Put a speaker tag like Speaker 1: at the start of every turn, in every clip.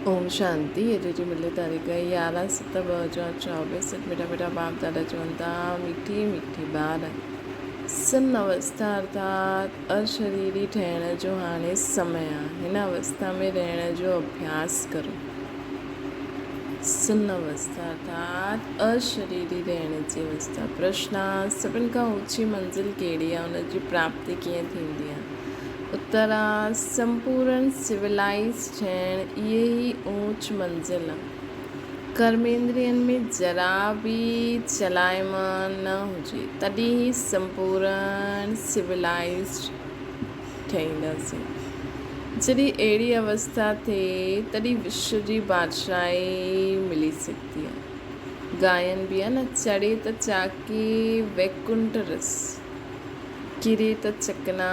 Speaker 1: ओम शांति। अॼु मिले तारीख़ 11/7/2024। मिठा मिठा बाप दादा चवनि था मीठी मीठी ॿार सन अवस्था अर्थात अशरीरी ठहण जो हाणे समय आहे। हिन अवस्था में रहण जो अभ्यास करो। सन अवस्था अर्थात अशरीरी रहण जी अवस्था। प्रश्न आहे सभिनि खां ऊची मंज़िल कहिड़ी आहे, हुनजी प्राप्ति कीअं थींदी आहे? उत्तर आहे संपूर्ण सिविलाइज़ थियणु इहे ई ऊच मंज़िल आहे। कर्मेंद्रियनि में जरा बि चलाइमान न हुजे तॾहिं ई संपूर्ण सिविलाइज़ ठहींदासीं। जॾहिं अहिड़ी अवस्था थिए तॾहिं विश्व जी बादशाही मिली सघंदी आहे। गायन बि आहे न, चढ़े त चाकी वैकुंठ रस, किरे त चकना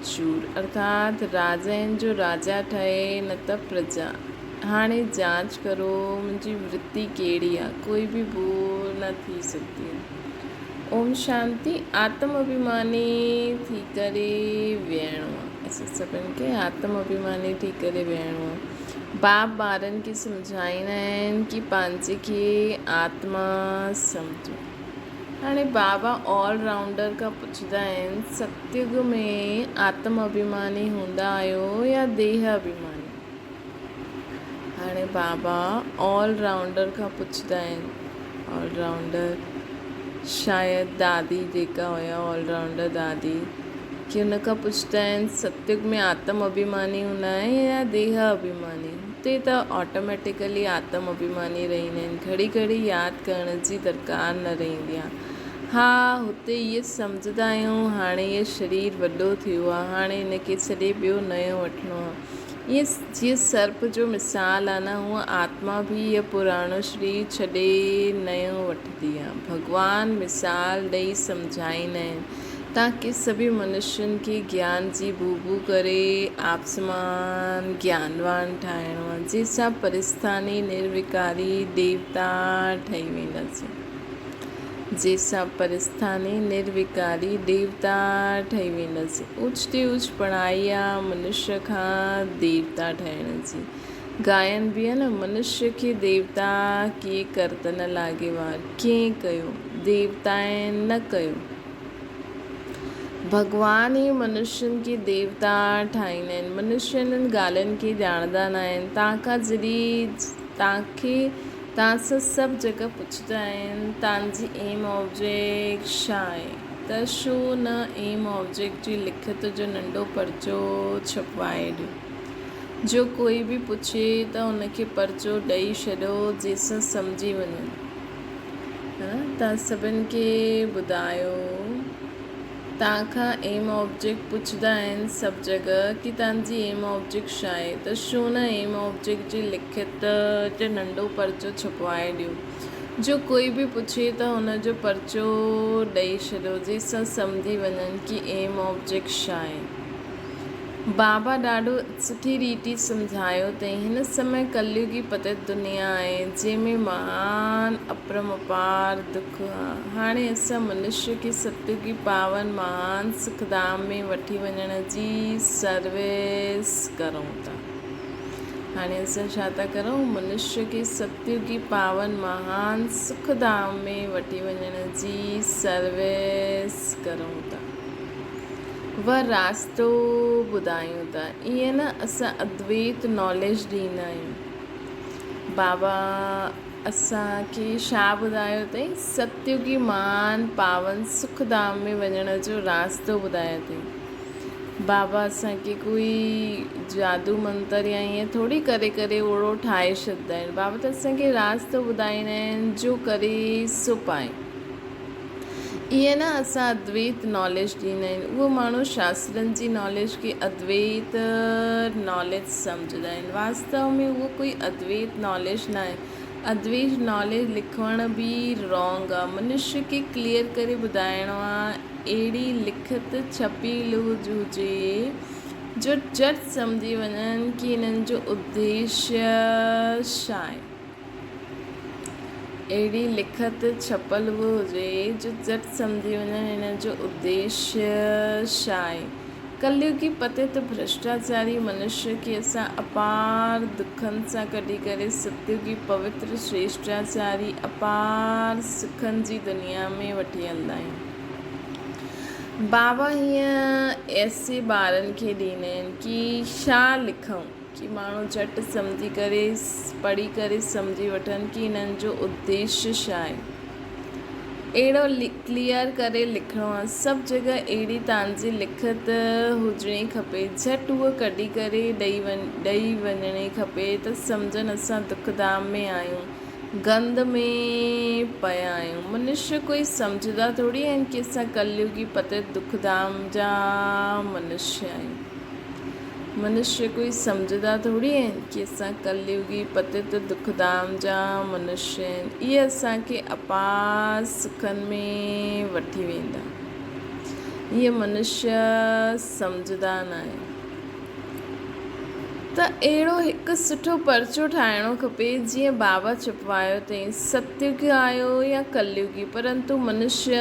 Speaker 1: चूर अर्थात राजाउनि जो राजा ठहे न त प्रजा। हाणे जांच करो मुंहिंजी वृत्ति कहिड़ी आहे, कोई बि भूल न थी सघंदी आहे। ओम शांति। आत्म अभिमानी थी करे विहणो आहे। असां सभिनि खे आत्म अभिमानी थी करे विहणो आहे। बाप ॿारनि खे सम्झाईंदा आहिनि कि पंहिंजे खे आत्मा सम्झो। हाणे बाबा ऑलराउंडर खां पुछंदा आहिनि सतयुग में आत्म अभिमानी हूंदा आहियो या देह अभिमानी? हाणे बाबा ऑलराउंडर खां पुछंदा आहिनि। ऑलराउंडर शायदि दादी जेका हुया ऑलराउंडर दादी, कि हुन खां पुछंदा आहिनि सतयुग में आत्म अभिमानी हूंदा आहिनि या देह अभिमानी? हुते त ऑटोमेटिकली आत्म अभिमानी रहंदा आहिनि, घड़ी घड़ी यादि करण जी दरकार न रहंदी आहे। हा, हुते इहे सम्झंदा आहियूं हाणे इहो शरीर वॾो थियो आहे, हाणे हिनखे छॾे ॿियो नयो वठिणो आहे। इहे जीअं सर्प जो मिसाल आहे न, हूअं आत्मा बि इहो पुराणो शरीर छॾे नयो वठंदी आहे। भॻवानु मिसाल ॾेई सम्झाईंदा आहिनि ताकी सभी मनुष्यनि खे ज्ञान जी भूबू करे आपसमान ज्ञानवान ठाहिणो आहे, जंहिंसां परिस्थानी निर्विकारी देवता ठही वेंदासीं। जंहिंसां परिस्थानी निर्विकारी देवता ठही वेंदासीं। ऊच ते ऊच पढ़ाई आहे मनुष्य खां देवता ठहिण जी। गायन बि आहे न, मनुष्य खे देवता कीअं कर त न लागे वार, कीअं कयो देवताउनि न कयो। भॻवान ई मनुष्यनि खे देवता ठाहींदा आहिनि। मनुष्य इन्हनि ॻाल्हियुनि खे ॼाणंदा न आहिनि। तव्हांखां जॾहिं तव्हां सां सभु जॻह पुछंदा आहिनि तव्हांजी एम ऑब्जेक्ट छा आहे, त छो न एम ऑब्जेक्ट जी लिखत जो नंढो पर्चो छपवाए ॾियो। जो कोई बि पुछे त हुनखे पर्चो ॾेई छॾियो जंहिंसां सम्झी वञनि। तव्हां सभिनि खे ॿुधायो, तव्हांखां एम ऑब्जेक्ट पुछंदा आहिनि सभु जॻह कि तव्हांजी एम ऑब्जेक्ट छा आहे, त छो न एम ऑब्जेक्ट जी लिखित जो नंढो पर्चो छपवाए ॾियो। जो कोई बि पुछे त हुनजो पर्चो ॾेई छॾियो जंहिंसां सम्झी वञनि कि एम ऑब्जेक्ट छा आहे। बाबा ॾाढो सुठी रीति सम्झायो अथई। हिन समय कलयुगी पतित दुनिया आहे जंहिंमें महान अपरंपार दुख आहे। हाणे असां मनुष्य खे सतयुगी पावन महान सुखधाम में वठी वञण जी सर्विस करूं था। हाणे असां छा था करूं? मनुष्य खे सतयुगी पावन महान सुखधाम में वठी वञण जी सर्विस करूं था। वह रास्तो ॿुधायूं था। ईअं न असां अद्वैत नॉलेज ॾींदा आहियूं। बाबा असांखे छा ॿुधायो अथई? सतयुगी महान पावन सुखधाम में वञण जो रास्तो ॿुधायो अथई। बाबा असांखे कोई जादू मंत्र या ईअं थोरी करे करे ओड़ो ठाहे छॾींदा आहिनि। बाबा त असांखे रास्तो ॿुधाईंदा आहिनि, जो करे सो पाए। ईअं न असां अद्वैत नॉलेज ॾींदा आहिनि। उहो माण्हू शास्त्रनि जी नॉलेज खे अद्वैत नॉलेज सम्झंदा आहिनि। वास्तव में उहो कोई अद्वैत नॉलेज न आहे। अद्वैत नॉलेज लिखण बि रॉन्ग आहे। मनुष्य खे क्लियर करे ॿुधाइणो आहे, अहिड़ी लिखत छपियल हुजे जो झटि सम्झी वञनि कि हिननि जो उद्देश्य छा आहे। अहिड़ी लिखत छपल हुजे जो झटि सम्झी वञनि हिन जो उद्देश्य छा आहे। कलयुगी पतित भ्रष्टाचारी मनुष्य खे असां अपार दुखनि सां कढी करे सतयुगी पवित्र श्रेष्ठाचारी अपार सुखनि जी दुनिया में वठी हलंदा आहियूं। बाबा हीअं ऐसे ॿारनि खे ॾींदा आहिनि की छा लिखूं, की माण्हू झटि सम्झी करे पढ़ी करे सम्झी वठनि की हिननि जो उद्देश्य छा आहे। अहिड़ो क्लियर करे लिखिणो आहे। सभु जॻह अहिड़ी तव्हांजी लिखत हुजणी खपे, झटि उहा कढी करे ॾेई वञणी खपे त सम्झनि असां दुखधाम में आहियूं, गंद में पिया आहियूं। मनुष्य कोई सम्झंदा थोरी आहिनि की असां कलयुगी पतित दुखधाम जा मनुष्य आहियूं। मनुष्य कोई सम्झंदा थोरी आहिनि की असां कलयुगी पतित दुखधाम जा मनुष्य आहिनि। इहे असांखे अपार सुखनि में वठी वेंदा। इहे मनुष्य सम्झंदा न आहिनि। त अहिड़ो हिकु सुठो पर्चो ठाहिणो खपे जीअं बाबा छपवायो अथई, सतयुग आयो या कलयुगी, परंतु मनुष्य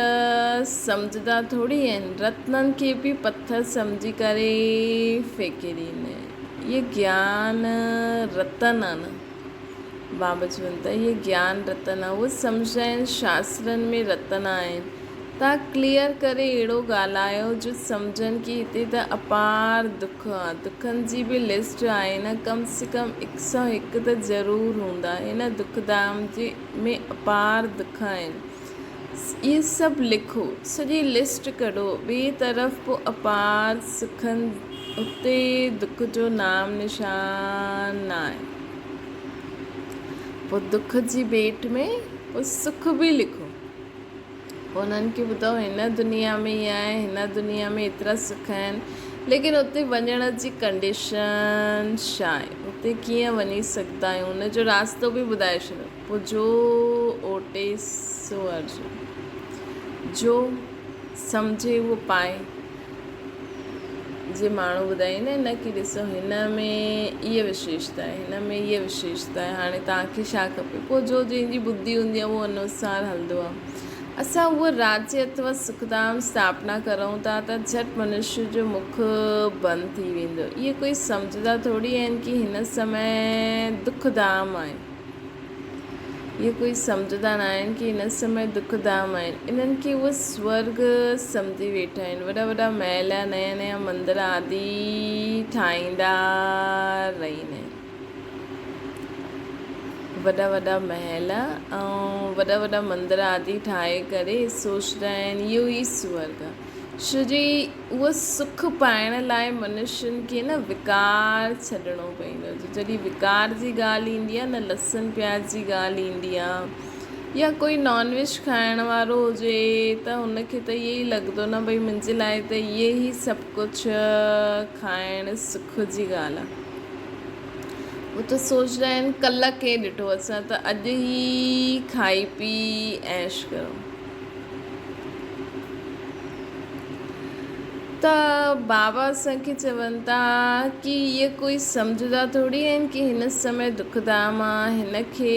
Speaker 1: सम्झंदा थोरी आहिनि। रत्ननि खे बि पथर सम्झी करे फेंके ॾींदा आहिनि। इहे ज्ञान रतन आहे न, बाबा चवनि था इहे ज्ञान रतन आहे। उहे सम्झंदा आहिनि शास्त्रनि में रतन आहिनि। तव्हां क्लियर करे अहिड़ो ॻाल्हायो जो सम्झनि की हिते त अपार दुख आहे। दुखनि जी बि लिस्ट आहे न, कम से कम 101 त ज़रूरु हूंदा। हिन दुखधाम जे में अपार दुख आहिनि। इहे सभु लिखो, सॼी लिस्ट कढो। ॿिए तरफ़ पोइ अपार सुखनि, उते दुख जो नाम निशान न आहे। पोइ दुख जी भेट में पोइ सुख बि लिखो। पोइ उन्हनि खे ॿुधायो हिन दुनिया में ईअं आहे, हिन दुनिया में एतिरा सुख आहिनि, लेकिन उते वञण जी कंडीशन छा आहे, उते कीअं वञी सघंदा आहियूं, उनजो रास्तो बि ॿुधाए छॾियो। पोइ जो ओटे सो अर्जुन, जो सम्झे उहो पाए। जे माण्हू ॿुधाईंदा आहिनि न की ॾिसो हिन में इहा विशेषता आहे, हिन में इहा विशेषता आहे, हाणे तव्हांखे छा खपे। पोइ जो जंहिंजी बुद्धि हूंदी आहे उहो अनुसार हलंदो आहे। असां उहो राज्य अथवा सुखधाम स्थापना करूं था त झटि मनुष्य जो मुख बंदि थी वेंदो। इहे कोई सम्झंदा थोरी आहिनि की हिन समय दुखधाम आहे। इहे कोई सम्झंदा न आहिनि की हिन समय दुखधाम आहिनि। इन्हनि खे उहे स्वर्ग सम्झी वेठा आहिनि। वॾा वॾा महल, नया नया मंदर आदि ठाहींदा रहंदा आहिनि। वॾा वॾा महल ऐं वॾा वॾा मंदर आदि ठाहे करे सोचंदा आहिनि इहो ई स्वर्ग आहे। छोजी उहो सुख पाइण लाइ मनुष्यनि खे न विकार छॾिणो पवंदो। जॾहिं विकार जी ॻाल्हि ईंदी आहे न, लसन प्याज जी ॻाल्हि ईंदी आहे, या कोई नॉनवेज खाइण वारो हुजे त हुनखे त इहे ई लॻंदो न भई मुंहिंजे लाइ त इहे ई सभु कुझु खाइणु सुख जी ॻाल्हि आहे। उहो त सोचंदा आहिनि कल्ह के ॾिठो, असां त अॼु ई खाई पी ऐश करो। त बाबा असांखे चवनि था की इहे कोई सम्झंदा थोरी आहिनि की हिन समय दुखधाम आहे। हिन खे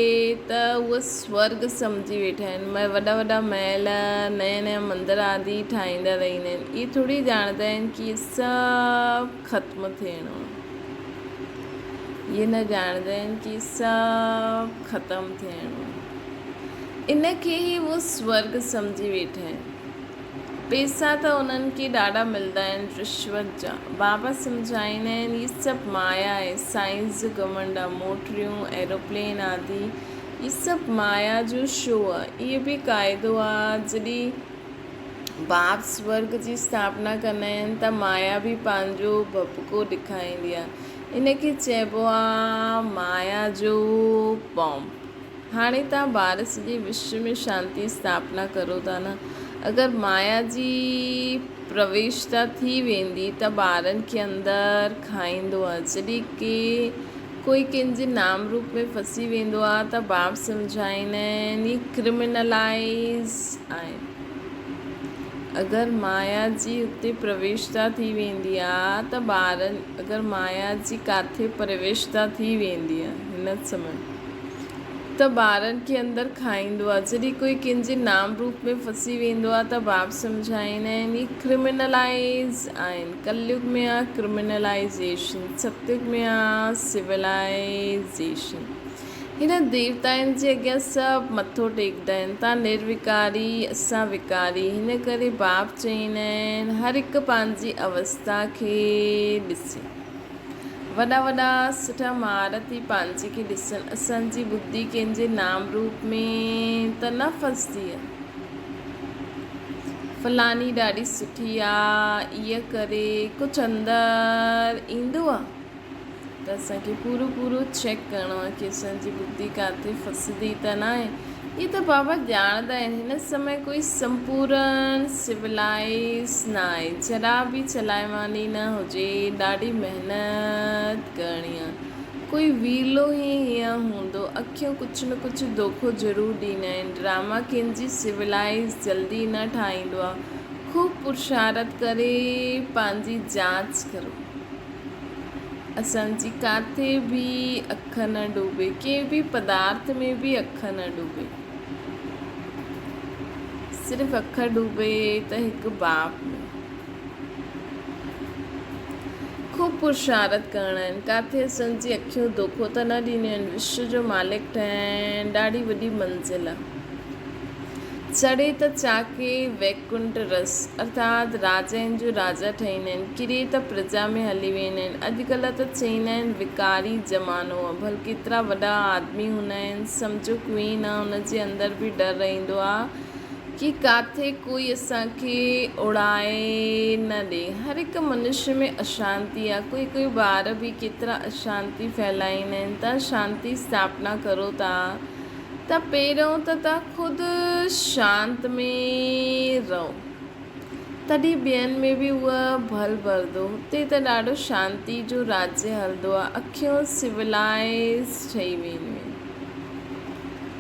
Speaker 1: त उहे स्वर्ग सम्झी वेठा आहिनि। वॾा वॾा महल, नया नया मंदर आदि ठाहींदा रहंदा आहिनि। इहे थोरी ॼाणंदा आहिनि की सभु ख़त्मु थियणो आहे। इहे न ॼाणंदा आहिनि की सभु ख़तमु थियणो आहे। इन खे ई उहो स्वर्ग सम्झी वेठा आहिनि। पैसा त उन्हनि खे ॾाढा मिलंदा आहिनि रिश्वत जा। बाबा सम्झाईंदा आहिनि इहे सभु माया आहे। साइंस जो घमंड आहे, मोटरियूं, एरोप्लेन आदि इहे सभु माया जो शो आहे। इहे बि क़ाइदो आहे। जॾहिं बाप स्वर्ग जी स्थापना कंदा आहिनि त माया बि पंहिंजो भपको ॾेखारींदी आहे। इनखे चइबो आहे माया जो बॉम्ब। हाणे तव्हां ॿार सॼे विश्व में शांति स्थापना करो था न, अगरि माया जी प्रवेशता थी वेंदी त ॿारनि खे अंदरि खाईंदो आहे। जॾहिं की कोई कंहिंजे नाम रूप में फसी वेंदो आहे त बाप सम्झाईंदा आहिनि इहे क्रिमिनलाइज़ आहिनि। अगरि माया जी हुते प्रवेशता थी वेंदी आहे त ॿारनि, अगरि माया जी किथे प्रवेशता थी वेंदी आहे हिन समय त ॿारनि खे अंदरि खाईंदो आहे। जॾहिं कोई कंहिंजे नाम रूप में फसी वेंदो आहे त बाप सम्झाईंदा आहिनि ही क्रिमिनलाइज़ आहिनि। कलयुग में आहे क्रिमिनलाइज़ेशन, सतयुग में आहे सिविलाइज़ेशन। हिन देवताउनि जे अॻियां सभु मथो टेकंदा आहिनि। तव्हां निर्विकारी, असां विकारी। हिन करे बाप चईंदा आहिनि हर हिकु पंहिंजी अवस्था खे ॾिसे। वॾा वॾा सुठा महारथी पंहिंजे खे ॾिसनि। असांजी बुद्धि कंहिंजे नाम रूप में त न फसदी आहे। फलानी ॾाढी सुठी आहे, ईअं करे कुझु अंदरि ईंदो आहे त असांखे पूरो चेक करिणो आहे कि असांजी बुद्धि किथे फसदी त न आहे। इहे त बाबा ॼाणंदा आहिनि। हिन समय कोई संपूर्ण सिविलाइज़ न आहे। जरा बि चलाइमानी न हुजे, ॾाढी महिनत करणी आहे। कोई वीलो ई हीअं हूंदो, अखियूं कुझु न कुझु धोखो ज़रूरु ॾींदा आहिनि। ड्रामा कंहिंजी सिविलाइज़ जल्दी न ठाहींदो आहे। ख़ूब पुरुषारत करे पंहिंजी जांच करो। असांजी काथे बि अख न डूबे, कंहिं बि पदार्थ में बि अख न डूबे। सिर्फ़ु अख डूबे त हिकु बाप में। ख़ूब पुरुषारत करणा आहिनि। काथे असांजी अखियूं धोखो त न ॾींदियूं आहिनि। विश्व जो मालिक ठहण ॾाढी वॾी मंज़िल आहे। चढ़े त चाके वैकुंठ रस अर्थात राजाउनि जो राजा ठहींदा आहिनि। किरे त प्रजा में हली वेंदा आहिनि। अॼुकल्ह त चईंदा आहिनि विकारी ज़मानो आहे। भल केतिरा वॾा आदमी हूंदा आहिनि, सम्झो क्वीन आहे, हुनजे अंदरि बि डर रहंदो आहे कि काथे कोई असांखे उड़ाए न ॾे। हर हिकु मनुष्य में अशांति आहे। कोई ॿार बि केतिरा अशांति फैलाईंदा आहिनि। तव्हां शांति स्थापना करो था त पहिरियों त तव्हां ख़ुदि शांत में रहो, तॾहिं ॿियनि में बि उहा भल भरंदो। हुते त ॾाढो शांती जो राज्य हलंदो आहे। अखियूं सिविलाइज़ ठही वेंदियूं आहिनि।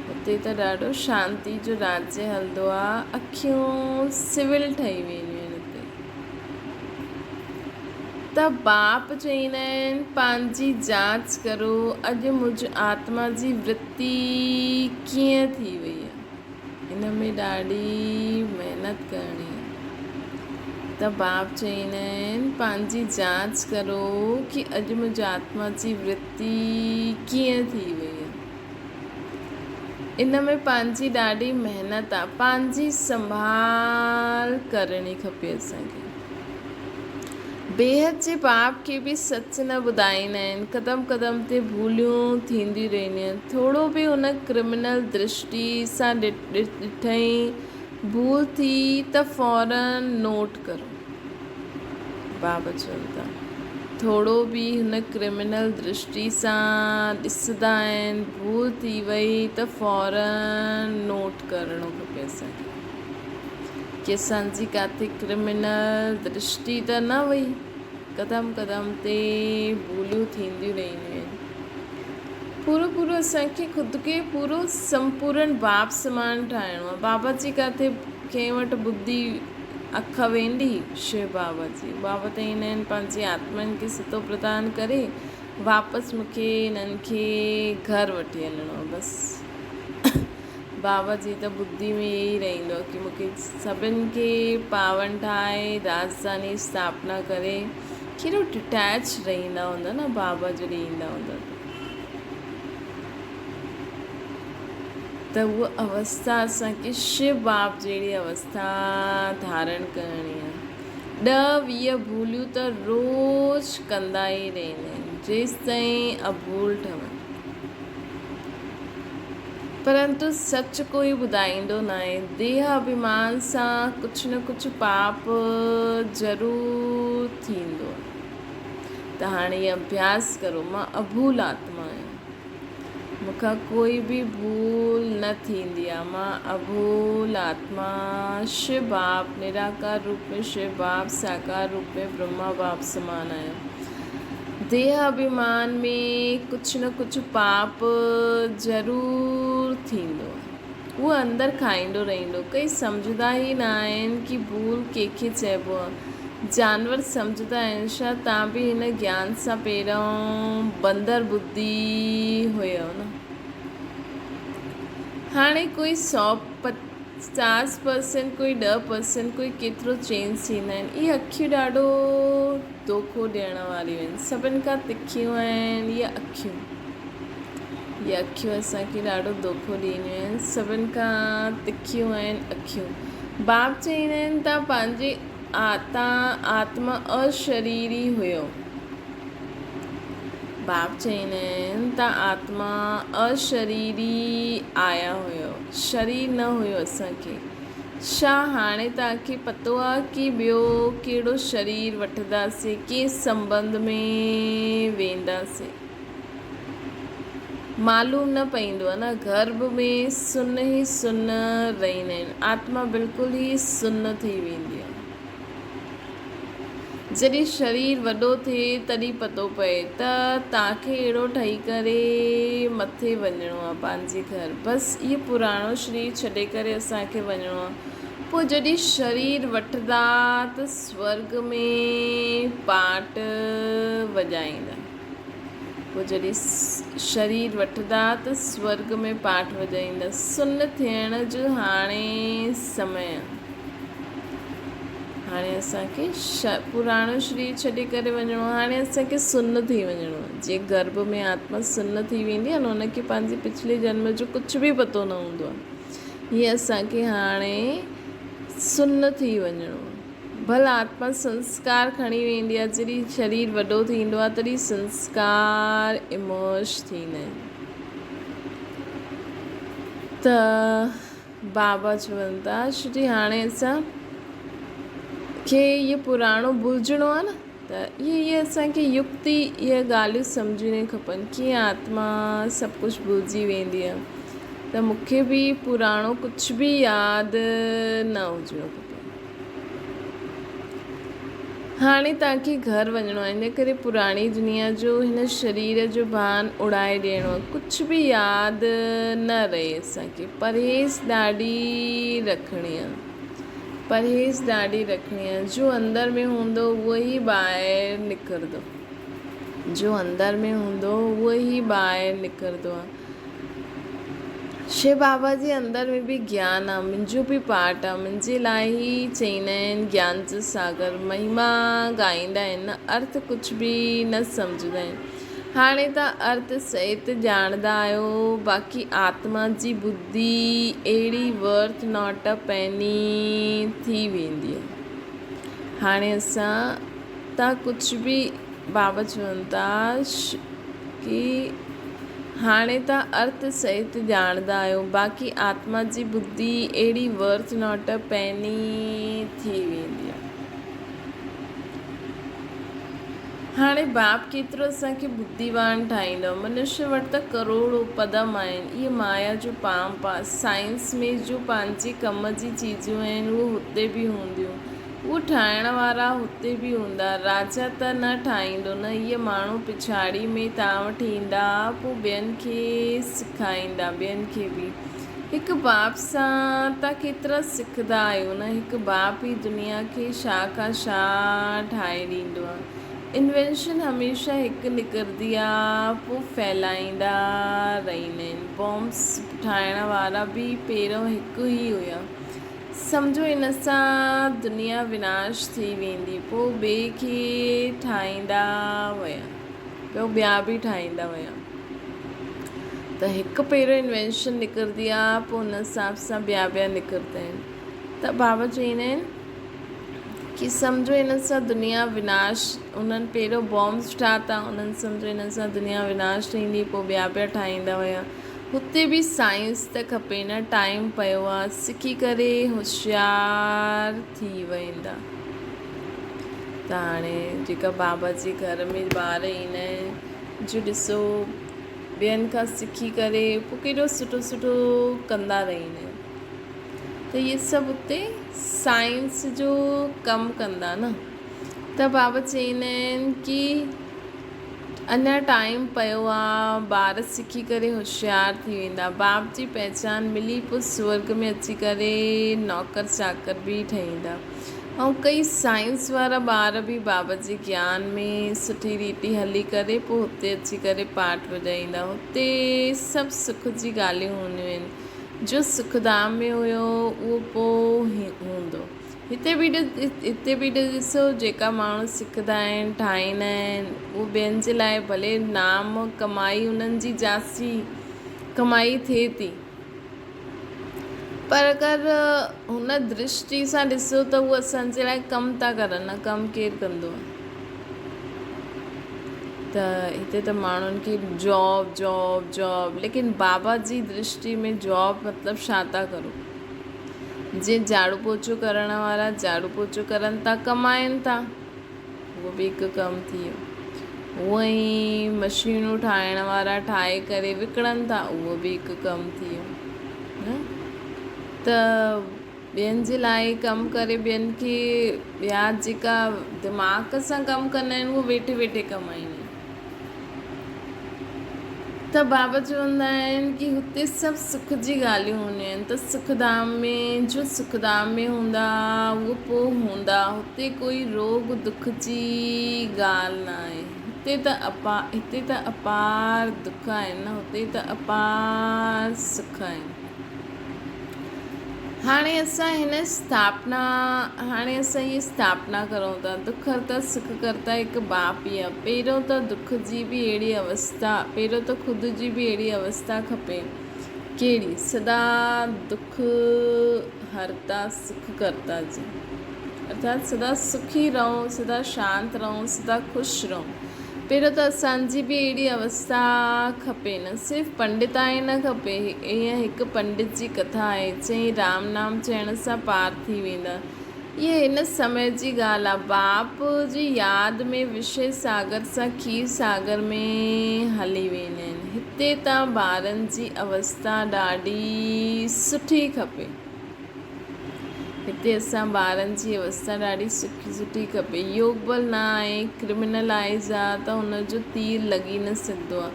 Speaker 1: हुते त ॾाढो शांती जो राज्य हलंदो आहे। अखियूं सिविल ठही वेंदियूं आहिनि हुते। त बाप चईंदा आहिनि पंहिंजी जांच करो। अॼु मुंहिंजी आत्मा जी वृत्ति कीअं थी वई आहे। हिन में ॾाढी महिनत करणी आहे। त बाप चईंदा आहिनि पंहिंजी जांच करो कि अॼु मुंहिंजी आत्मा जी वृत्ति कीअं थी वई आहे। इन में पंहिंजी ॾाढी महिनत आहे। पंहिंजी संभाल करणी खपे असांखे। बेहद जे बाप खे बि सच न ॿुधाईंदा आहिनि। क़दम क़दम ते भूलियूं थींदियूं रहंदियूं आहिनि। थोरो बि हुन क्रिमिनल दृष्टि सां ॾिठई भूल थी त फ़ौरन नोट करो। बाबा चवनि था थोरो बि हुन क्रिमिनल दृष्टि सां ॾिसंदा आहिनि, भूल थी वई त फ़ौरन नोट करिणो खपे असांखे कि असांजी काथे क्रिमिनल दृष्टि त न वई। क़दम क़दम ते भूलियूं थींदियूं रहंदियूं आहिनि। पूरो असांखे ख़ुदि खे पूरो संपूर्ण बाप समान ठाहिणो आहे। बाबा जी काथे कंहिं वटि बुद्धि अख वेंदी, शिव बाबा जी। बाबा त ईंदा आहिनि पंहिंजी आत्मनि खे सितो प्रदान करे वापसि मूंखे हिननि खे घर वठी हलणो आहे बसि। बाबा जी त बुद्धि में यही रहंदो आहे कि मूंखे सभिनि खे पावन ठाहे राजधानी स्थापना करे। केॾो डिटैच रहंदा हूंदा न बाबा जॾहिं ईंदा हूंदा त उहा अवस्था असांखे शिव बाप जहिड़ी अवस्था धारण करणी आहे। 10-20 भूलियूं त रोज़ कंदा ई रहंदा आहिनि जेसि ताईं अभूल ठहनि। परंतु सच कोई ॿुधाईंदो न आहे। देह अभिमान सां कुझु न कुझु पाप ज़रूरु थींदो। त हाणे इहो अभ्यास करो। मां अभूल आत्मा आहियां। मूंखां कोई बि भूल न थींदी आहे। मां अभूल आत्मा शिव बाप निराकार रूप में शिव बाप, साकार रूप में ब्रह्मा बाप समान आहियां। देह अभिमान में कुझु न कुझु पाप ज़रूरु थींदो। उहो अंदरि खाईंदो रहंदो। कई सम्झंदा ई न आहिनि कि भूल कंहिंखे चइबो आहे। जानवर सम्झंदा आहिनि। छा तव्हां बि हिन ज्ञान सां पहिरियों बंदर बुद्धि हुयो न। हाणे कोई 150%, कोई 10%, कोई केतिरो चेंज थींदा आहिनि। इहे अखियूं ॾाढो धोखो ॾियण वारियूं आहिनि। सभिनि खां तिखियूं आहिनि इहे अखियूं। इहे अखियूं असांखे ॾाढो धोखो ॾींदियूं आहिनि। सभिनि खां तिखियूं आहिनि अखियूं। बाप चईंदा आहिनि तव्हां पंहिंजे आत्मा अशरीरी हुयो। बाप चईंदा आहिनि तव्हां आत्मा अशरीरी आया हुयो, शरीर न हुयो असांखे। छा हाणे तव्हांखे पतो आहे कि ॿियो कहिड़ो शरीर वठंदासीं, कंहिं संबंध में वेंदासीं? मालूम न पवंदो आहे न। गर्भ में सुन ई सुन रहंदा आहिनि। आत्मा बिल्कुलु ई सुन थी वेंदी आहे। जॾहिं शरीर वॾो थिए तॾहिं पतो पए त तव्हांखे अहिड़ो ठही करे मथे वञिणो आहे पंहिंजे घर। बसि इहो पुराणो शरीर छॾे करे असांखे वञिणो आहे। पोइ जॾहिं शरीर वठंदा त स्वर्ग में पाट वॼाईंदा। पोइ जॾहिं शरीर वठंदा त स्वर्ग में पाट वॼाईंदा। सुन थियण जो हाणे समय आहे। हाणे असांखे पुराणो शरीर छॾे करे वञिणो आहे। हाणे असांखे सुन थी वञिणो आहे। जीअं गर्भ में आत्मा सुन थी वेंदी आहे न, हुनखे पंहिंजे पिछले जन्म जो कुझु बि पतो न हूंदो आहे। हीअं असांखे हाणे सुन थी वञिणो आहे। भला आत्मा संस्कार खणी वेंदी आहे। जॾहिं शरीर वॾो थींदो आहे तॾहिं संस्कार इमर्ज थींदा आहिनि। त बाबा चवनि था श्री हाणे असांखे इहो पुराणो भुलिजिणो आहे न, त इहे असांखे युक्ति इहे ॻाल्हियूं सम्झणियूं खपनि। कीअं आत्मा सभु कुझु भुलिजी वेंदी आहे, त मूंखे बि पुराणो कुझु बि यादि न हुजिणो खपे। हाणे तव्हांखे घर वञिणो आहे, इन करे पुराणी दुनिया जो हिन शरीर जो भान उड़ाए ॾियणो आहे। कुझु बि यादि न रहे असांखे। परहेज़ ॾाढी रखणी आहे। परहेज़ ॾाढी रखणी आहे। जो अंदर में हूंदो उहो ई ॿाहिरि निकिरंदो। जो अंदर में हूंदो उहो ई ॿाहिरि निकिरंदो आहे। शिव बाबा जे अंदर में बि ज्ञान आहे। मुंहिंजो बि पार्ट आहे। मुंहिंजे लाइ ई चईंदा आहिनि ज्ञान जो सागर। महिमा ॻाईंदा आहिनि न, अर्थ कुझु बि न सम्झंदा आहिनि। हाणे तव्हां अर्थ सहित ॼाणंदा आहियो। बाक़ी आत्मा जी बुद्धि अहिड़ी वर्थ नॉट अ पेनी थी वेंदी आहे। हाणे तव्हां कुझु बि बाबा चवनि था कि हाणे तव्हां अर्थ सहित ॼाणंदा आहियो। बाक़ी आत्मा जी बुद्धि अहिड़ी वर्थ नॉट अ पेनी थी वेंदी आहे। हाणे बाप केतिरो असांखे बुद्धिवान ठाहींदो। मनुष्य वटि त करोड़ो पदम आहिनि। इहे माया जो पांप आहे। साइंस में जो पंहिंजे कम जी चीजूं आहिनि उहे हुते बि हूंदियूं। उहे ठाहिण वारा हुते बि हूंदा। राजा त न ठाहींदो न। इहे माण्हू पिछाड़ी में तव्हां वटि ईंदा, पोइ ॿियनि खे सेखारींदा। ॿियनि खे बि हिकु बाप सां तव्हां केतिरा सिखंदा आहियो न। हिकु बाप ई दुनिया खे छा खां छा ठाहे ॾींदो आहे। इन्वेंशन हमेशह हिकु निकिरंदी आहे, पोइ फैलाईंदा रहंदा आहिनि। बॉम्ब्स ठाहिण वारा बि पहिरियों हिकु ई हुया। सम्झो इन सां दुनिया विनाश थी वेंदी। पोइ ॿिए खे ठाहींदा विया, ॿिया बि ठाहींदा विया। त हिकु पहिरियों इन्वेंशन निकिरंदी आहे, पोइ हुन हिसाब सां ॿिया निकिरंदा आहिनि। त बाबा चवंदा आहिनि कि सम्झो हिन सां दुनिया विनाश, उन्हनि पहिरियों बॉम्ब्स ठाता, उन्हनि सम्झो हिन सां दुनिया विनाश थींदी, पोइ ॿिया ठाहींदा विया। हुते बि साइंस त खपे न। टाइम पियो आहे। सिखी करे होशियार थी वेंदा। त हाणे जेका बाबा जे घर में ॿार ईंदा आहिनि, जो ॾिसो ॿियनि खां सिखी करे पोइ केॾो सुठो सुठो कंदा रहंदा आहिनि। त इहे सभु हुते साइंस जो कमु कंदा न। त बाबा चवंदा आहिनि कि अञा टाइम पियो आहे। ॿार सिखी करे होशियार थी वेंदा। बाप जी पहचान मिली, पोइ स्वर्ग में अची करे नौकर चाकर बि ठहींदा। ऐं कई साइंस वारा ॿार बि बाबा जे ज्ञान में सुठी रीति हली करे पोइ हुते अची करे पाठ वॼाईंदा। हुते सभु सुख जी ॻाल्हियूं हूंदियूं आहिनि। जो सुखधाम में हुयो उहो पोइ हूंदो। हिते बि ॾिसो, जेका माण्हू सिखंदा आहिनि, ठाहींदा आहिनि, उहो ॿियनि जे लाइ भले नाम कमाई उन्हनि जी जासी कमाई थिए थी, पर अगरि हुन दृष्टि सां ॾिसो त उहे असांजे लाइ कमु था करनि न, कमु केरु कंदो आहे। त हिते त माण्हुनि खे जॉब जॉब जॉब, लेकिन बाबा जी दृष्टि में जॉब मतिलबु छा था करो? जीअं झाड़ू पोछो करण वारा झाड़ू पोछो करनि था, कमाइनि था, उहो बि हिकु कमु थी वियो। हूअं ई मशीनूं ठाहिण वारा ठाहे करे विकिणनि था, उहो बि हिकु कमु थी वियो। त ॿियनि जे लाइ कमु करे, ॿियनि खे ॿिया जेका दिमाग़ सां कमु कंदा आहिनि उहो वेठे वेठे कमाईंदा आहिनि। त बाबा चवंदा आहिनि कि हुते सभु सुख जी ॻाल्हियूं हूंदियूं आहिनि। त सुखधाम में जो सुखधाम में हूंदा उहो पोइ हूंदा, हुते कोई रोग दुख जी ॻाल्हि न आहे। हिते त अपार दुख आहिनि न, हुते त अपार सुख आहिनि। हाणे असां इहा स्थापना करूं था, दुख हरता सुख करता हिकु बाप ई आहे। पहिरियों त दुख जी बि अहिड़ी अवस्था, पहिरियों त ख़ुदि जी बि अहिड़ी अवस्था खपे, कहिड़ी? सदा दुख हरता सुख करता जी, अर्थात सदा सुखी रहूं, सदा शांत रहूं, सदा ख़ुशि रहूं। पहिरियों त असांजी बि अहिड़ी अवस्था खपे न, सिर्फ़ु पंडिताई न खपे। ईअं हिकु पंडित जी कथा आहे, चई राम नाम चइण सां पार थी वेंदा। इहे हिन समय जी ॻाल्हि आहे। बाप जी यादि में विषय सागर सां खीर सागर में हली वेंदा आहिनि। हिते त ॿारनि जी अवस्था ॾाढी सुठी खपे, हिते असां ॿारनि जी अवस्था ॾाढी सुठी खपे। योग बल न आहे, क्रिमिनलाइज़ आहे, त हुनजो तीर लॻी न सघंदो आहे।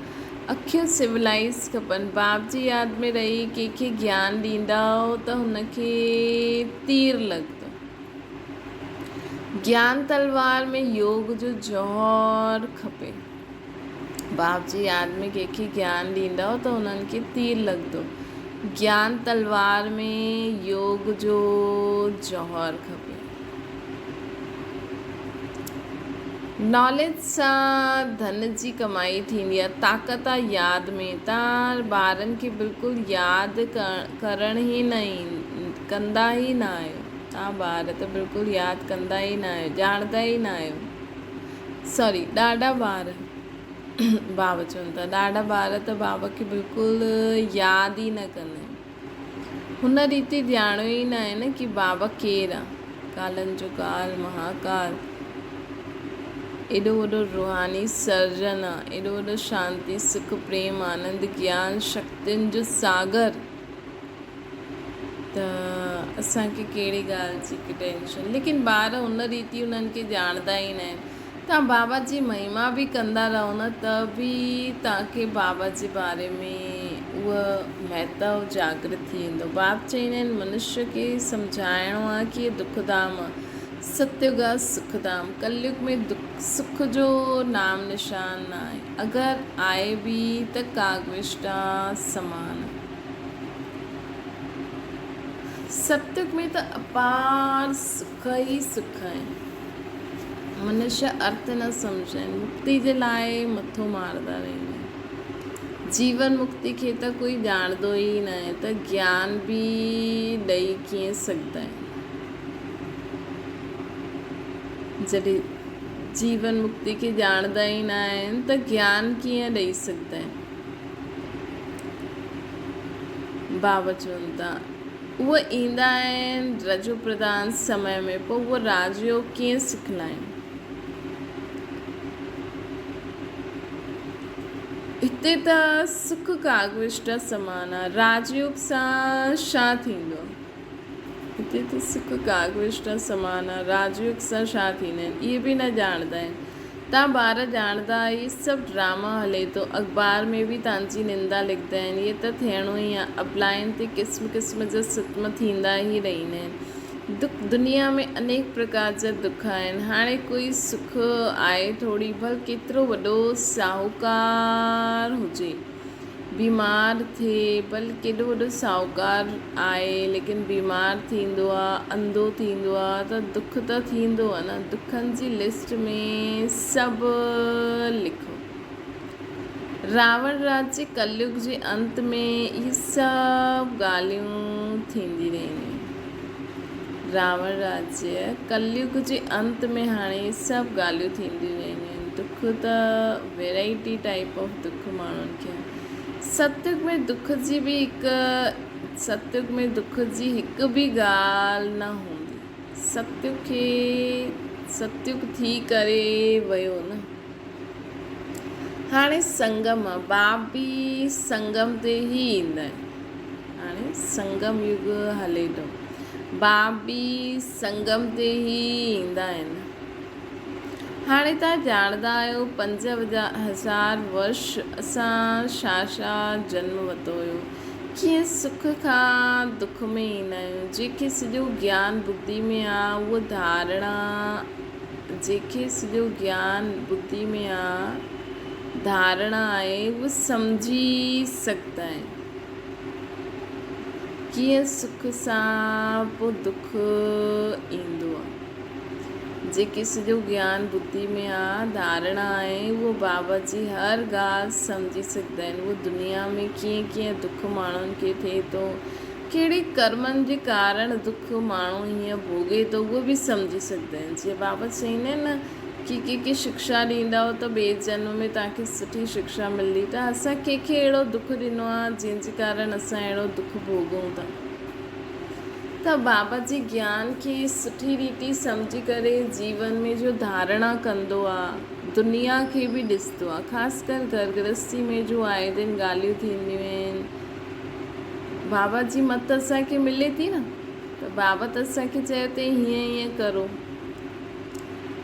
Speaker 1: अखियूं सिविलाइज़ खपनि। बाप जी यादि में रही कंहिंखे ज्ञान ॾींदा त हुनखे तीर लॻंदो। ज्ञान तलवार में योग जो जौहर खपे। बाप जी यादि में कंहिंखे ज्ञान ॾींदा त हुननि खे तीर लॻंदो। ज्ञान तलवार में योग जो जौहर खपे। नॉलेज सां धन जी कमाई थींदी आहे, ताक़त आहे यादि में। तव्हां ॿारनि खे बिल्कुलु यादि करण ई कंदा ई न आहियो। तव्हां ॿार त बिल्कुलु यादि कंदा ई न आहियो, ॼाणंदा ई न आहियो। सॉरी, ॾाढा ॿार बाबा चवनि था, ॾाढा ॿार त बाबा खे बिल्कुलु यादि ई न कंदा आहिनि। हुन रीति ॼाणो ई न आहे न कि बाबा केरु आहे। कालनि जो काल, महाकाल, एॾो वॾो रूहानी सर्जन आहे, एॾो वॾो शांति सुख प्रेम आनंद ज्ञान शक्तियुनि जो सागर। त असांखे कहिड़ी ॻाल्हि जी टेंशन, लेकिन ॿार हुन रीति उन्हनि खे ॼाणंदा ई न आहिनि। तव्हां बाबा जी महिमा बि कंदा रहो न, त बि तव्हांखे बाबा जे बारे में उहा महत्व जागृत थी वेंदो। बाप चवंदा आहिनि मनुष्य खे सम्झाइणो आहे कि दुखधाम आहे, सत्युग आहे सुखधाम। कलयुग में सुख जो नाम निशान न आहे, अगरि आहे बि त कागविष्टा समान। सत्युग में त अपार सुख ई सुख आहिनि। मनुष्य अर्थ न सम्झनि, मुक्ति जे लाइ मथो मारंदा रहंदा आहिनि। जीवन मुक्ति खे त कोई ॼाणंदो ई न आहे, त ज्ञान बि ॾेई कीअं सघंदा आहिनि। जॾहिं जीवन मुक्ति खे ॼाणंदा ई न आहिनि त ज्ञान कीअं ॾेई सघंदा आहिनि। बाबा चवनि था उहे ईंदा आहिनि रजो प्रधान समय में, पोइ उहो राजयोग कीअं सिखलाइनि। हिते त सुख कागविष्ट समान आहे, राजयोग सां छा थींदो? हिते त सुख कागविष्ट समान आहे, राजयोग सां छा थींदा आहिनि इहे बि न ॼाणंदा आहिनि। तव्हां ॿार ॼाणंदा, इहे सभु ड्रामा हले थो। अख़बार में बि तव्हांजी निंदा लिखंदा आहिनि, इहे त थियणो ई आहे। अपलाइन ते क़िस्म क़िस्म जा सितम थींदा ई रहंदा आहिनि। दुनिया में अनेक प्रकार जा दुख आहिनि। हाणे कोई सुख आहे थोरी, भल केतिरो वॾो साहूकार हुजे, बीमार थिए, भले केॾो वॾो साहूकार आहे लेकिन बीमार थींदो आहे, अंधो थींदो आहे, त दुख त थींदो आहे न। दुखनि जी लिस्ट में सभु लिखो। रावण राज्य कलयुग जे अंत में इहे सभु ॻाल्हियूं थींदी रहंदियूं। रावण राज्य कलयुग जे अंत में हाणे सभु ॻाल्हियूं थींदियूं रहंदियूं आहिनि। दुख त वैराइटी टाइप ऑफ दुख माण्हुनि खे। सतयुग में दुख जी बि सतयुग में दुख जी हिकु बि ॻाल्हि न हूंदी। सतयुग थी करे वियो न। हाणे संगम आहे, बाप बि संगम ते ई ईंदा आहिनि। हाणे संगम युग हले थो, बाप बि संगम ते ई ईंदा आहिनि। हाणे तव्हां ॼाणंदा आहियो 5000 वर्ष असां छा जन्म वरितो हुयो, कीअं सुख खां दुख में ईंदा आहियूं। जेके सॼो ज्ञान बुद्धि में आहे उहा धारणा, जेके सॼो ज्ञान बुद्धि में आहे धारणा आहे उहा सम्झी सघंदा आहिनि कीअं सुख सां पोइ दुख ईंदो आहे। जेके सॼो ज्ञान बुद्धि में आहे धारणा आहे उहो बाबा जी हर ॻाल्हि सम्झी सघंदा आहिनि। उहो दुनिया में कीअं कीअं दुख माण्हुनि खे थिए थो, कहिड़े कर्मनि जे कारण दुख माण्हू हीअं भोगे थो, उहो बि सम्झी सघंदा आहिनि। जीअं बाबा चईंदा आहिनि न कि कंहिंखे शिक्षा ॾींदा हो त ॿिए जन्म में तव्हांखे सुठी शिक्षा मिलंदी। त असां कंहिंखे अहिड़ो दुख ॾिनो आहे जंहिंजे कारण असां अहिड़ो दुख भोगूं था। त बाबा जी ज्ञान खे सुठी रीति सम्झी करे जीवन में जो धारणा कंदो आहे, दुनिया खे बि ॾिसंदो आहे। ख़ासि कर घर गृहस्थी में जो आए दिन ॻाल्हियूं थींदियूं आहिनि, बाबा जी मत असांखे मिले थी न, त बाबा त असांखे चयो अथई हीअं हीअं करो।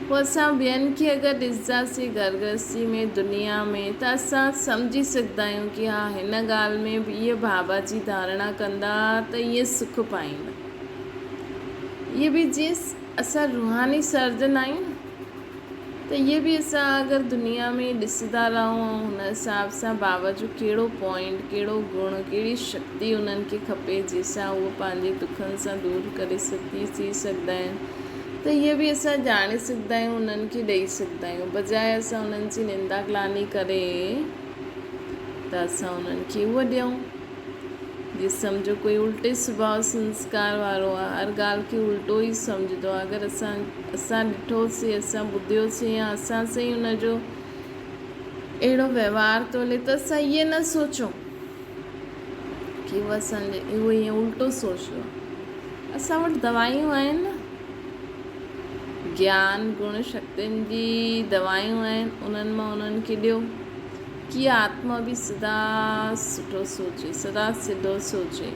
Speaker 1: पोइ असां ॿियनि खे अगरि ॾिसंदासीं घर गृहस्थी में दुनिया में, त असां सम्झी सघंदा आहियूं कि हा हिन ॻाल्हि में बि इहे बाबा जी धारणा कंदा त इहे सुख पाईंदा। इहे बि जीअं असां रूहानी सर्जन आहियूं न, त इहे बि असां अगरि दुनिया में ॾिसंदा रहूं ऐं हुन हिसाब सां बाबा जो कहिड़ो पॉइंट, कहिड़ो गुण, कहिड़ी शक्ति उन्हनि खे खपे जंहिंसां उहो पंहिंजे दुखनि सां दूरि करे थी सघंदा आहिनि, त इहे बि असां ॼाणे सघंदा आहियूं, उन्हनि खे ॾेई सघंदा आहियूं। बजाए असां उन्हनि जी निंदा ग्लानी करे त असां उन्हनि खे उहो ॾियूं। जीअं सम्झो कोई उल्टे सुभाउ संस्कार वारो आहे, हर ॻाल्हि खे उल्टो ई सम्झंदो आहे। अगरि असां ॾिठोसीं, असां ॿुधियोसीं या असां सां ई हुनजो अहिड़ो व्यवहार थो हले त असां इहे न सोचूं कि उहो ईअं उल्टो सोचंदो। असां वटि दवायूं आहिनि न, ज्ञान गुण शक्तियुनि जी दवायूं आहिनि, उन्हनि मां उन्हनि खे ॾियो कि आत्मा बि सदा सुठो सोचे, सदा सिधो सोचे,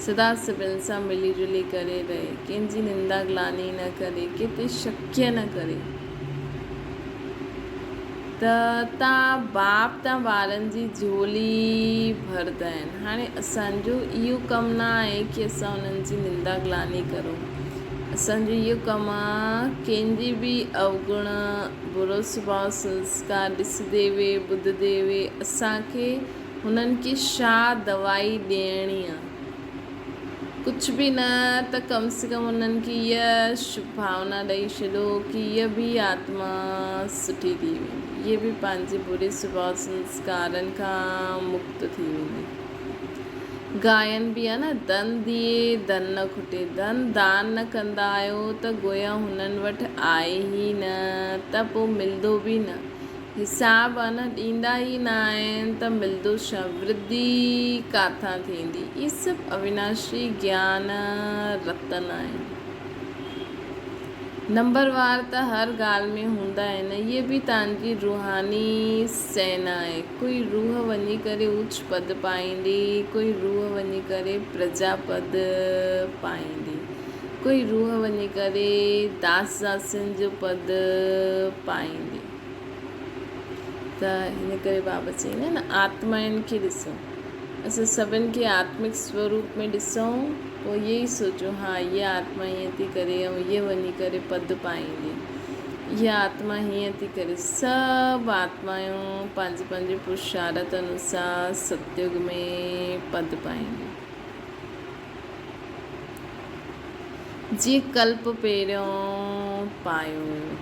Speaker 1: सदा सभिनि सां मिली जुली करे रहे, कंहिंजी निंदा ग्लानी न करे, कंहिं ते शक न करे। त बाप तव्हां ॿारनि जी झोली भरंदा आहिनि। हाणे असांजो इहो कमु न आहे कि असां उन्हनि जी निंदा ग्लानी करूं। असांजो इहो कमु आहे कंहिंजी बि अवगुण, बुरो सुभाउ संस्कार ॾिसंदे हुए, ॿुधंदे हुए असांखे हुननि खे छा दवाई ॾियणी आहे। कुझु बि न त कम से कम उन्हनि खे इहा शुभ भावना ॾेई छॾो कि इहा बि आत्मा सुठी थी वेंदी, इहे बि पंहिंजे बुरे सुभाउ संस्कारनि खां मुक्त थी वेंदी। गायन बि आहे न, धन दिए धन न खुटे। धन दान न कंदा आहियो त गोया हुननि वटि आहे ई न, त पोइ मिलंदो बि न। हिसाब आहे न, ॾींदा ई न आहिनि त मिलंदो छा, वृद्धि किथां थींदी। इहे सभु अविनाशी ज्ञान रतन आहिनि। नंबरवार त हर ॻाल्हि में हूंदा आहिनि। इहे बि तव्हांजी रूहानी सेना आहे। कोई रूह वञी करे उच्च पद पाईंदी, कोई रूह वञी करे प्रजा पद पाईंदी, कोई रूह वञी करे दास दासियुनि जो पद पाईंदी। त हिन करे बाबा चईंदा आहिनि आत्माउनि खे ॾिसो, असां सभिनि खे आत्मिक स्वरूप में ॾिसूं, पोइ इहे ई सोचूं हा इहा आत्मा ईअं थी करे ऐं इहे वञी करे पद पाईंदी। इहा आत्मा हीअं थी करे सभु आत्मायूं पंहिंजे पंहिंजे पुरुषार्थ अनुसार सतयुग में पद पाईंदियूं। जीअं कल्प पहिरियों पायो हुयो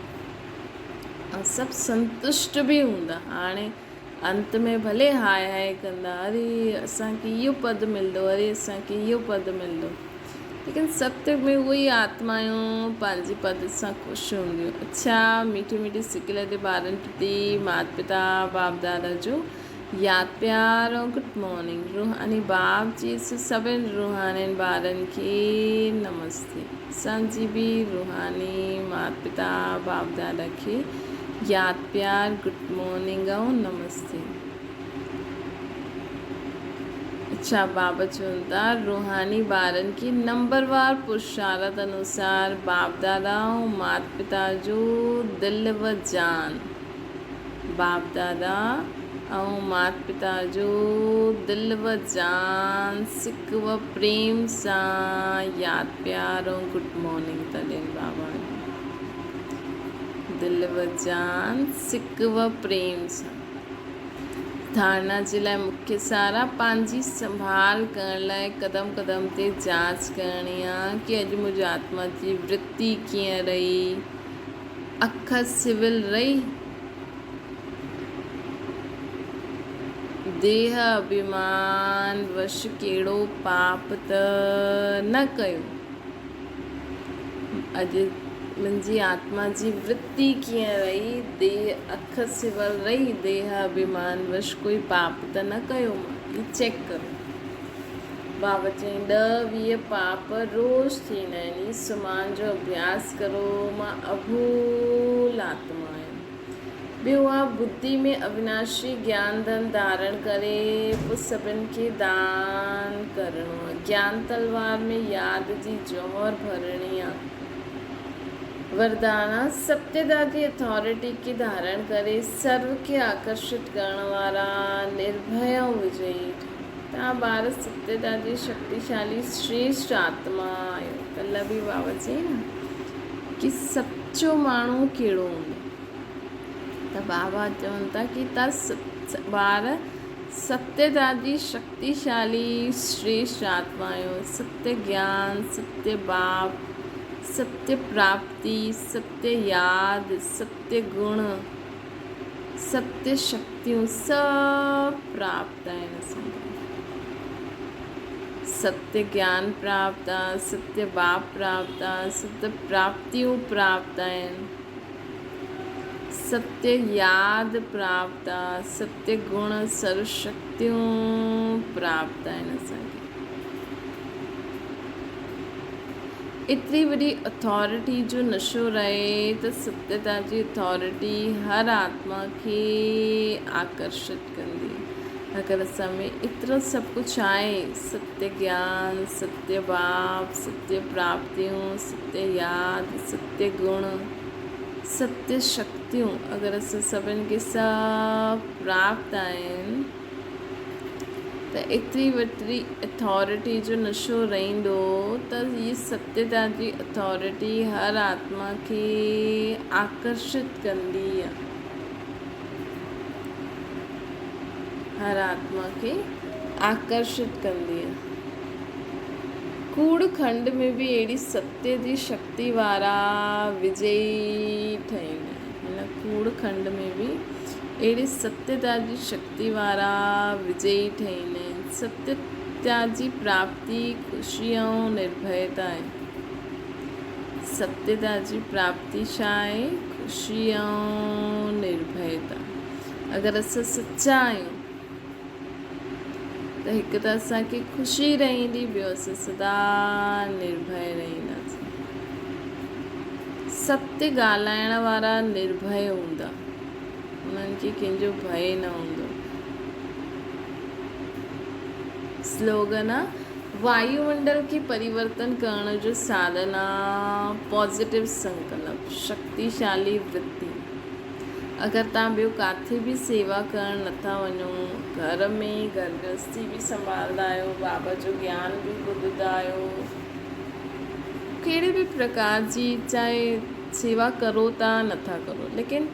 Speaker 1: ऐं सभु संतुष्ट बि हूंदा। हाणे अंत में भले हाय हाय कंदा, अरे असांखे इहो पद मिलंदो, अरे असांखे इहो पद मिलंदो, लेकिन सत्युग में उहे ई आत्मायूं पंहिंजे पद सां ख़ुशि हूंदियूं। अच्छा, मीठी मीठी सिकल ते ॿारनि प्रति माता पिता बाप दादा जो यादि प्यार ऐं गुड मॉर्निंग। रूहानी बाप जी सभिनी रूहानी ॿारनि खे नमस्ते। असांजी बि रूहानी माता पिता बाप दादा खे यादि प्यार गुड मॉर्निंग ऐं नमस्ते। अच्छा, बाबा चवनि था रूहानी ॿारनि खे नंबरवार पुरुषार्थ अनुसार बाप दादा ऐं माता पिता जो दिलि व जान, बाप दादा ऐं माता पिता जो दिलि व जान सिक व प्रेम सां यादि प्यार ऐं गुड मॉर्निंग था ॾियनि। बाबा दिलि व जान सिक व प्रेम सां। धारणा जे लाइ मुख्य सारा पंहिंजी संभाल करण लाइ क़दम क़दम ते जांच करणी आहे कि अॼु मुंहिंजी आत्मा जी वृत्ति कीअं रही, अख सिविल रही, देह अभिमान वश कहिड़ो पाप त न कयो। अॼु मुंहिंजी आत्मा जी वृत्ति कीअं रही, देह अख सिवल रही, देह अभिमान वश कोई पाप त न कयो, मां चेक करो। बाबा चई 10-20 पाप रोज़ थींदा आहिनि, सुमान जो अभ्यास करो। मां अभूल आत्मा आहियां। ॿियो आहे बुद्धि में अविनाशी ज्ञान धन धारण करे पोइ सभिनि खे दान करिणो आहे। ज्ञान तलवार में यादि जी जौहर भरणी आहे। वरदाना सत्यता की अथॉरिटी की धारण करे सर्व के आकर्षित करण वारा निर्भय ऐं विजयी। तव्हां ॿार सत्यता जी शक्तिशाली श्रेष्ठ आत्मा आहियो। कल्ह बि बाबा चई न कि सचो माण्हू कहिड़ो हूंदो, त बाबा चवनि था कि तव्हां ॿार सत्यता जी शक्तिशाली श्रेष्ठ आत्मा आहियो। सत्य ज्ञान, सत्य बाप, सत्य प्राप्ति, सत्य याद, सत्य गुण, सत्य शक्तियूं सब प्राप्त आहिनि असांखे। सत्य ज्ञान प्राप्त आहे, सत्य बाप प्राप्त आहे, सत्य प्राप्तियूं प्राप्त आहिनि, सत्य याद प्राप्त आहे, सत्य गुण सर्व शक्तियूं प्राप्त आहिनि असांखे। एतिरी वॾी अथॉरिटी जो नशो रहे त सत्यता जी अथॉरिटी हर आत्मा खे आकर्षित कंदी। अगरि असां में एतिरो सभु कुझु आहे, सत्य ज्ञान, सत्य बाप, सत्य प्राप्तियूं, सत्य याद, सत्य गुण, सत्य शक्तियूं, अगरि असां सभिनि खे सभु प्राप्त आहिनि त एतिरी वॾी अथॉरिटी जो नशो रहंदो त हीअ सत्यता जी अथॉरिटी हर आत्मा खे आकर्षित कंदी आहे। हर आत्मा खे आकर्षित कंदी आहे। कूड़ खंड में बि अहिड़ी सत्य जी शक्ति वारा विजयी ठहींदा आहिनि। हिन कूड़ खंड में बि अहिड़ी सत्यता जी शक्ति वारा विजयी ठहींदा आहिनि। सत्यता जी प्राप्ति ख़ुशी ऐं निर्भयता आहे। सत्यता जी प्राप्ति छा आहे? ख़ुशी ऐं निर्भयता। अगरि असां सचा आहियूं त हिकु त असांखे ख़ुशी रहंदी, ॿियो असां सदा निर्भय रहंदासीं। सत्य ॻाल्हाइण वारा निर्भय हूंदा, उन्हनि खे कंहिंजो भय न हूंदो। स्लोगन आहे वायुमंडल खे परिवर्तन करण जो साधन आहे पॉजिटिव संकल्प, शक्तिशाली वृत्ति। अगरि तव्हां ॿियो किथे बि सेवा करणु नथा वञो, घर में घर गृहस्थी बि संभालंदा आहियो, बाबा जो ज्ञान बि ॿुधंदा आहियो, कहिड़े बि प्रकार जी चाहे सेवा करो था नथा करो, लेकिन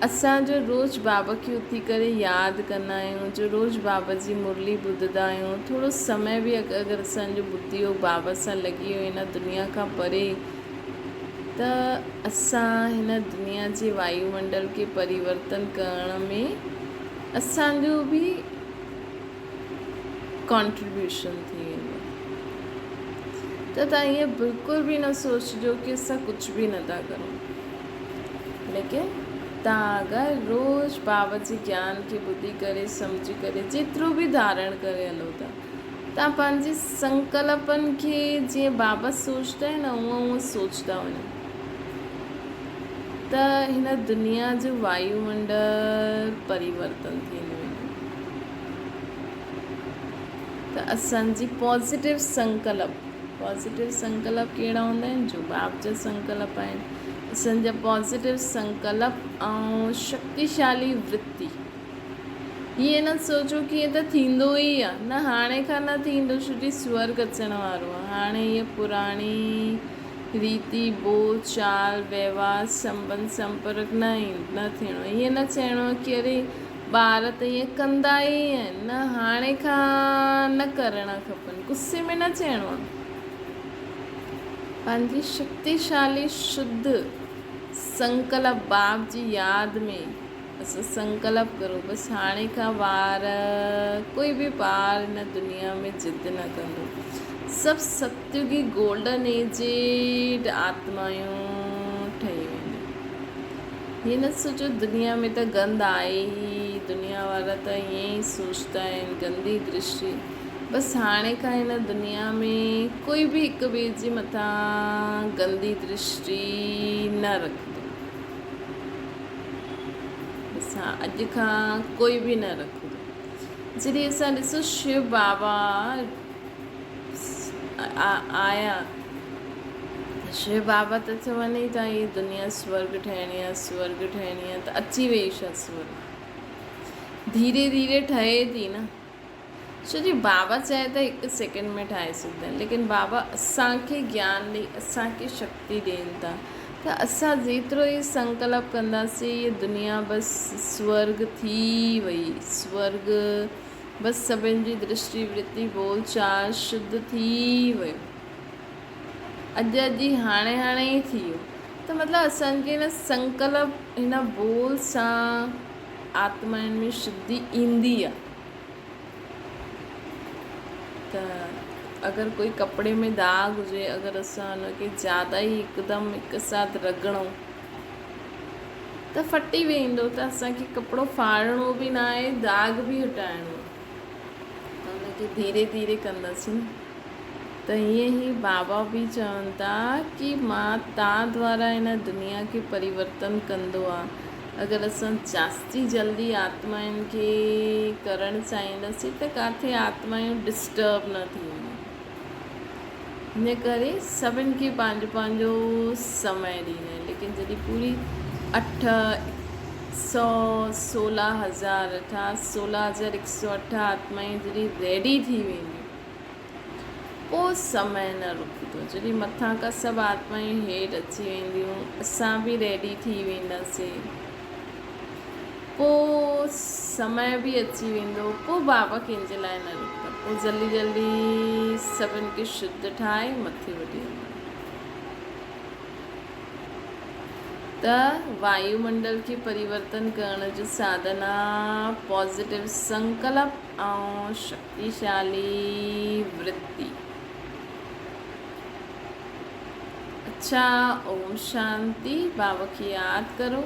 Speaker 1: असां जो रोज़ बाबा खे उथी करे यादि कंदा आहियूं, जो रोज़ बाबा जी मुरली ॿुधंदा आहियूं, थोरो समय बि अगरि असांजो बुद्धि योग बाबा सां लॻी वियो हिन दुनिया खां परे, त असां हिन दुनिया जे वायुमंडल खे परिवर्तन करण में असांजो बि कॉन्ट्रीब्यूशन थी वेंदो। त तव्हां ईअं बिल्कुलु बि न सोचिजो कि असां कुझु बि नथा करूं, लेकिन तव्हां अगरि रोज़ बाबा जे ज्ञान खे ॿुधी करे सम्झी करे जेतिरो बि धारण करे हलो था, तव्हां पंहिंजे संकल्पनि खे जीअं बाबा सोचंदा आहिनि न उअं उअं सोचंदा वञो, त हिन दुनिया जो वायुमंडल परिवर्तन थींदो वेंदो। त असांजी पॉज़िटिव संकल्प कहिड़ा हूंदा आहिनि? जो बाप जा संकल्प आहिनि। असांजा पॉज़िटिव संकल्प ऐं शक्तिशाली वृत्ति। ईअं न सोचो कि ईअं त थींदो ई आहे, न हाणे खां न थींदो, छो स्वर्ग अचण वारो आहे। हाणे हीअ पुराणी रीति बोल चाल व्यवहार संबंध संपर्क न थियणो। ईअं न चइणो कि अरे ॿार त ईअं कंदा ई आहिनि, न हाणे खां न करणा खपनि, गुस्से में न चइणो आहे। पंहिंजी शक्तिशाली शुद्ध संकल्प बाप जी यादि में असां संकल्प करो, बसि हाणे खां कोई बि ॿार हिन दुनिया में ज़िद न कंदो। सभु सत्युगी गोल्डन एजेड आत्मायूं ठही वेंदियूं। हीअं न सोचो दुनिया में त गंद आहे ई, दुनिया वारा त ईअं ई सोचता आहिनि, गंदी दृष्टि। बसि हाणे खां हिन दुनिया में कोई बि हिक ॿिए जे मथां गंदी दृष्टि न रखंदो। बसि हा, अॼु खां कोई बि न रखंदो। जॾहिं असां ॾिसो शिव बाबा आया, शिव बाबा त चवनि ई था हीअ दुनिया स्वर्ग ठहिणी आहे, त अची वई छा स्वर्ग? धीरे धीरे ठहे थी न, छो जी बाबा चाहे त हिकु सेकेंड में ठाहे सघंदा आहिनि, लेकिन बाबा असांखे ज्ञान ॾेई असांखे शक्ति ॾियनि था। त असां जेतिरो ई संकल्प कंदासीं हीअ दुनिया बसि स्वर्ग थी वई, स्वर्ग बसि सभिनि जी दृष्टि वृत्ति बोल चाल शुद्ध थी वियो, अॼु हाणे ई थी वियो। त मतिलबु असांखे हिन संकल्प हिन बोल सां आत्माउनि में शुद्धि ईंदी आहे। त अगरि कोई कपिड़े में दाग हुजे, अगरि असां हुनखे ज़्यादा ई हिकदमि हिकु साथ रगड़ूं त फटी वेंदो। त असांखे कपिड़ो फाड़णो बि न आहे, दाग बि हटाइणो आहे, त हुनखे धीरे धीरे कंदासीं न। त हीअं ई बाबा बि चवनि था कि मां तव्हां द्वारा हिन दुनिया खे परिवर्तन कंदो आहे। अगरि असां जास्ती जल्दी आत्माउनि खे करणु चाहींदासीं त किथे आत्माऊं डिस्टर्ब न थी वञनि। इन करे सभिनि खे पंहिंजो पंहिंजो समय ॾींदा आहिनि, लेकिन जॾहिं पूरी 16,108 आत्माऊं जॾहिं रेडी थी वेंदियूं, पोइ समय न रुकंदो। जॾहिं मथां खां सभु आत्माऊं हेठि अची वेंदियूं, असां बि रेडी थी वेंदासीं, पोइ समय बि अची वेंदो, पोइ बाबा कंहिंजे लाइ न रुकंदा, पोइ जल्दी जल्दी सभिनि खे शुद्ध ठाहे मथे वठी वेंदा। त वायुमंडल खे परिवर्तन करण जो साधना पॉज़िटिव संकल्प ऐं शक्तिशाली वृत्ति। अच्छा, ओम शांति। बाबा की याद करो।